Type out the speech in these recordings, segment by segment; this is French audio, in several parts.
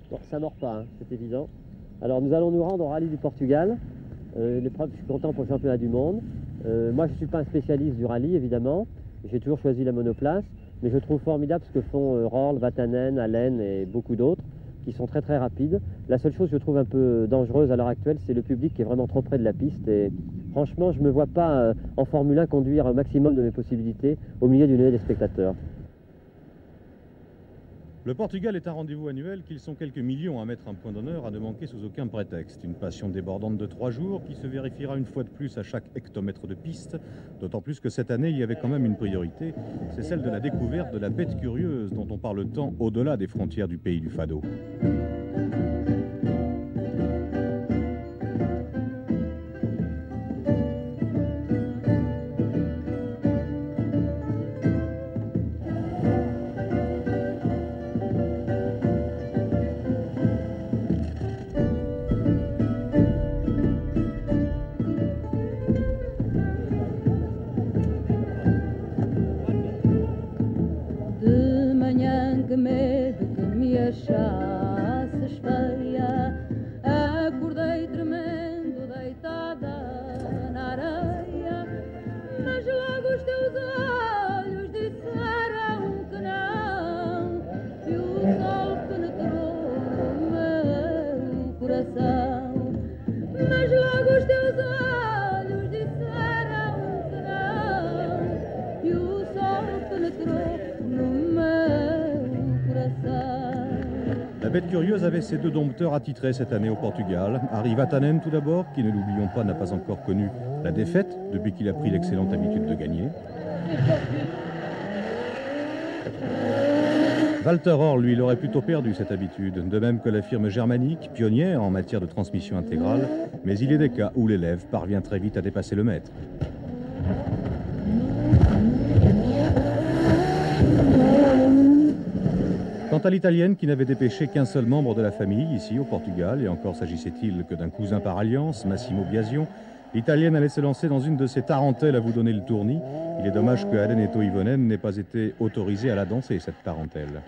Bon, ça mord pas, hein, c'est évident. Alors nous allons nous rendre au rallye du Portugal. L'épreuve, je suis content pour le championnat du monde. Moi je ne suis pas un spécialiste du rallye évidemment. J'ai toujours choisi la monoplace. Mais je trouve formidable ce que font Rorl, Vatanen, Allen et beaucoup d'autres qui sont très très rapides. La seule chose que je trouve un peu dangereuse à l'heure actuelle, c'est le public qui est vraiment trop près de la piste. Et franchement, je ne me vois pas en Formule 1 conduire au maximum de mes possibilités au milieu d'une nuée des spectateurs. Le Portugal est un rendez-vous annuel qu'ils sont quelques millions à mettre un point d'honneur à ne manquer sous aucun prétexte. Une passion débordante de 3 jours qui se vérifiera une fois de plus à chaque hectomètre de piste. D'autant plus que cette année, il y avait quand même une priorité. C'est celle de la découverte de la bête curieuse dont on parle tant au-delà des frontières du pays du Fado. Achasses feia, acordei tremendo, deitada na areia, mas logo os teus olhos disseram que não, e o sol penetrou no meu coração, mas logo os teus olhos disseram que não, e o sol penetrou no meu coração. La bête curieuse avait ses 2 dompteurs attitrés cette année au Portugal. Harry Vatanen tout d'abord, qui ne l'oublions pas n'a pas encore connu la défaite depuis qu'il a pris l'excellente habitude de gagner. Walter Rorl, lui, il aurait plutôt perdu cette habitude, de même que la firme germanique, pionnière en matière de transmission intégrale, mais il est des cas où l'élève parvient très vite à dépasser le maître. Quant à l'italienne qui n'avait dépêché qu'un seul membre de la famille ici au Portugal, et encore s'agissait-il que d'un cousin par alliance, Massimo Biasion, l'italienne allait se lancer dans une de ces tarentelles à vous donner le tournis. Il est dommage que Allen et Toivonen n'aient pas été autorisés à la danser, cette tarentelle.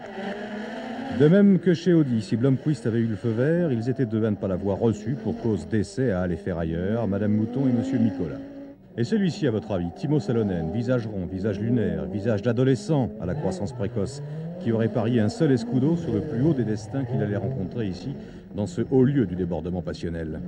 De même que chez Audi, si Blomqvist avait eu le feu vert, ils étaient deux à ne pas l'avoir reçu pour cause d'essai à aller faire ailleurs, Madame Mouton et Monsieur Nicolas. Et celui-ci, à votre avis, Timo Salonen, visage rond, visage lunaire, visage d'adolescent à la croissance précoce, qui aurait parié un seul escudo sur le plus haut des destins qu'il allait rencontrer ici, dans ce haut lieu du débordement passionnel.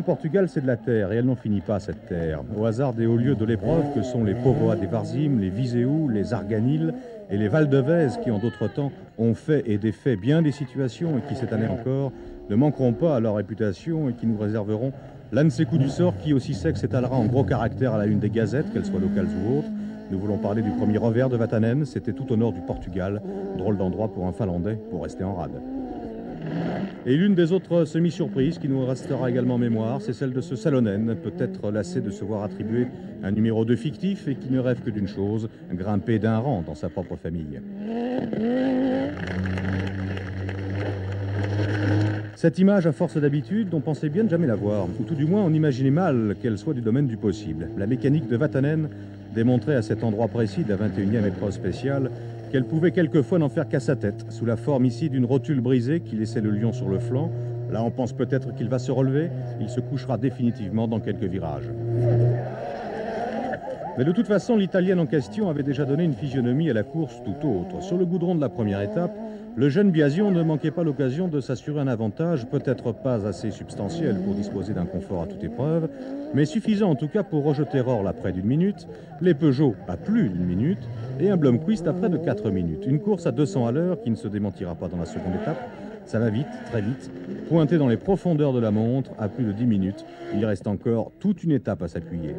Portugal, c'est de la terre, et elle n'en finit pas, cette terre. Au hasard des hauts lieux de l'épreuve que sont les Póvoa des Varzim, les Viseu, les Arganil et les Valdevez, qui en d'autres temps ont fait et défait bien des situations et qui, cette année encore, ne manqueront pas à leur réputation et qui nous réserveront l'un de ces coups du sort qui, aussi sec, s'étalera en gros caractères à la une des gazettes, qu'elles soient locales ou autres. Nous voulons parler du premier revers de Vatanen, c'était tout au nord du Portugal, drôle d'endroit pour un Finlandais pour rester en rade. Et l'une des autres semi-surprises qui nous restera également en mémoire, c'est celle de ce Salonen, peut-être lassé de se voir attribuer un numéro 2 fictif et qui ne rêve que d'une chose, grimper d'un rang dans sa propre famille. Cette image, à force d'habitude, on pensait bien de jamais la voir, ou tout du moins on imaginait mal qu'elle soit du domaine du possible. La mécanique de Vatanen démontrait à cet endroit précis de la 21e épreuve spéciale qu'elle pouvait quelquefois n'en faire qu'à sa tête, sous la forme ici d'une rotule brisée qui laissait le lion sur le flanc. Là, on pense peut-être qu'il va se relever, il se couchera définitivement dans quelques virages. Mais de toute façon, l'Italienne en question avait déjà donné une physionomie à la course tout autre. Sur le goudron de la première étape, le jeune Biasion ne manquait pas l'occasion de s'assurer un avantage, peut-être pas assez substantiel pour disposer d'un confort à toute épreuve, mais suffisant en tout cas pour rejeter Rorl à près d'1 minute, les Peugeot à plus d'1 minute, et un Blomqvist à près de 4 minutes. Une course à 200 à l'heure qui ne se démentira pas dans la seconde étape. Ça va vite, très vite, pointé dans les profondeurs de la montre à plus de 10 minutes. Il reste encore toute une étape à s'appuyer.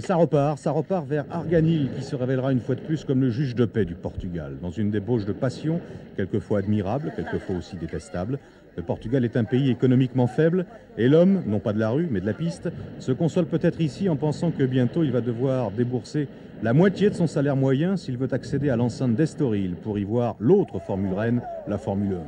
ça repart vers Arganil, qui se révélera une fois de plus comme le juge de paix du Portugal. Dans une débauche de passion, quelquefois admirable, quelquefois aussi détestable, le Portugal est un pays économiquement faible, et l'homme, non pas de la rue, mais de la piste, se console peut-être ici en pensant que bientôt il va devoir débourser la moitié de son salaire moyen s'il veut accéder à l'enceinte d'Estoril pour y voir l'autre Formule reine, la Formule 1.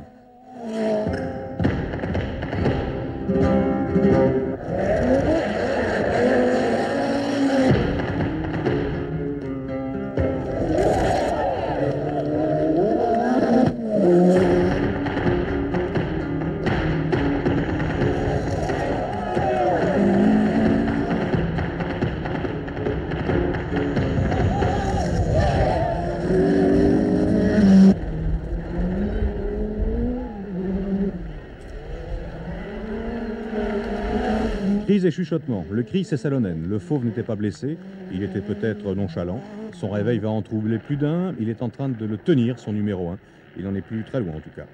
Cris et chuchotements. Le cri, c'est Salonen. Le fauve n'était pas blessé. Il était peut-être nonchalant. Son réveil va en troubler plus d'un. Il est en train de le tenir, son numéro 1. Il n'en est plus très loin, en tout cas.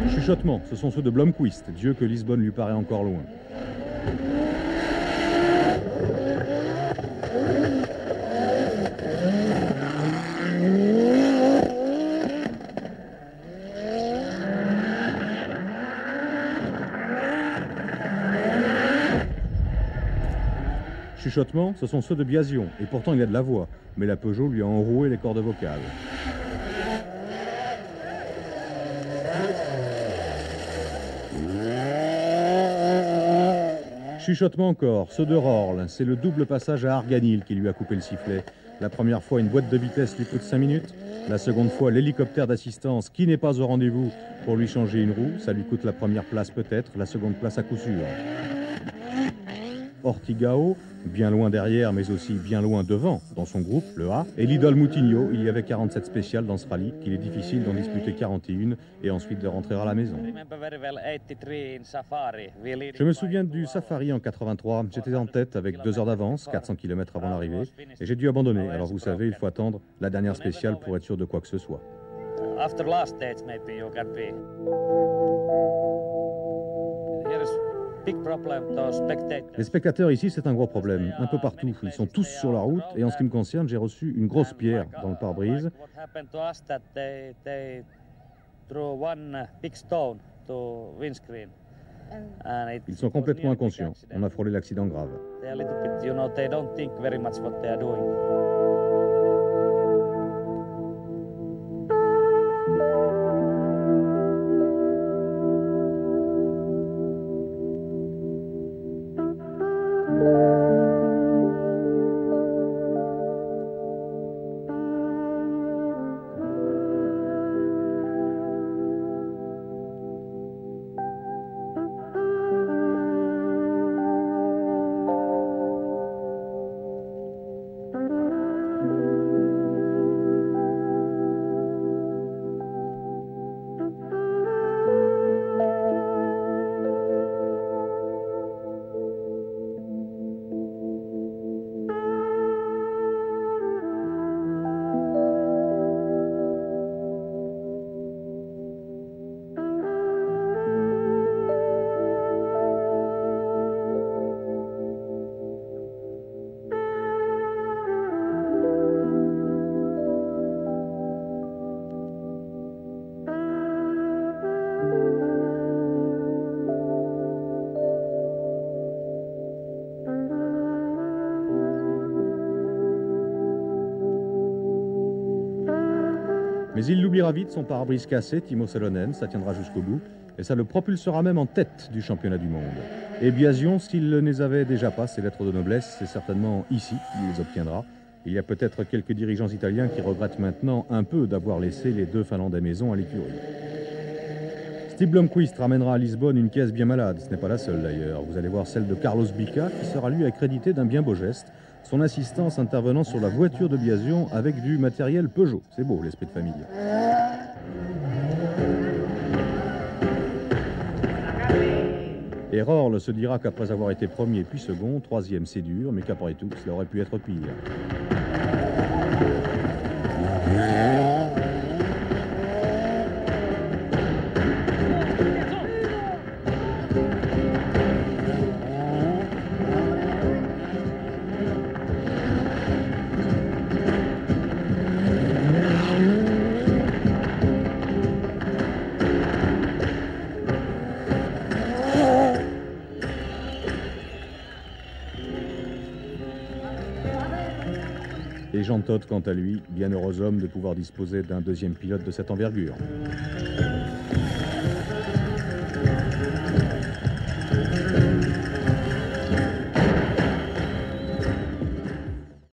Chuchotements. Ce sont ceux de Blomqvist. Dieu que Lisbonne lui paraît encore loin. Chuchotements, ce sont ceux de Biasion, et pourtant il a de la voix, mais la Peugeot lui a enroué les cordes vocales. Chuchotements encore, ceux de Rorl, c'est le double passage à Arganil qui lui a coupé le sifflet. La première fois, une boîte de vitesse lui coûte 5 minutes. La seconde fois, l'hélicoptère d'assistance qui n'est pas au rendez-vous pour lui changer une roue. Ça lui coûte la première place peut-être, la seconde place à coup sûr. Ortigao, bien loin derrière mais aussi bien loin devant dans son groupe, le A, et l'idole Moutinho. Il y avait 47 spéciales dans ce rallye, qu'il est difficile d'en disputer 41 et ensuite de rentrer à la maison. Je me souviens du Safari en 83, j'étais en tête avec 2 heures d'avance, 400 km avant l'arrivée, et j'ai dû abandonner. Alors vous savez, il faut attendre la dernière spéciale pour être sûr de quoi que ce soit. Les spectateurs ici, c'est un gros problème, un peu partout. Ils sont tous sur la route et en ce qui me concerne, j'ai reçu une grosse pierre dans le pare-brise. Ils sont complètement inconscients. On a frôlé l'accident grave. Mais il l'oubliera vite, son pare-brise cassé, Timo Salonen, ça tiendra jusqu'au bout, et ça le propulsera même en tête du championnat du monde. Et Biasion, s'il ne les avait déjà pas, ses lettres de noblesse, c'est certainement ici qu'il les obtiendra. Il y a peut-être quelques dirigeants italiens qui regrettent maintenant un peu d'avoir laissé les 2 Finlandais maison à l'écurie. Steve Blomqvist ramènera à Lisbonne une caisse bien malade, ce n'est pas la seule d'ailleurs. Vous allez voir celle de Carlos Bica, qui sera lui accrédité d'un bien beau geste, son assistance intervenant sur la voiture de Biasion avec du matériel Peugeot. C'est beau, l'esprit de famille. Et Rorl se dira qu'après avoir été premier puis second, troisième c'est dur, mais qu'après tout, cela aurait pu être pire. Et Jean Todt, quant à lui, bienheureux homme de pouvoir disposer d'un deuxième pilote de cette envergure.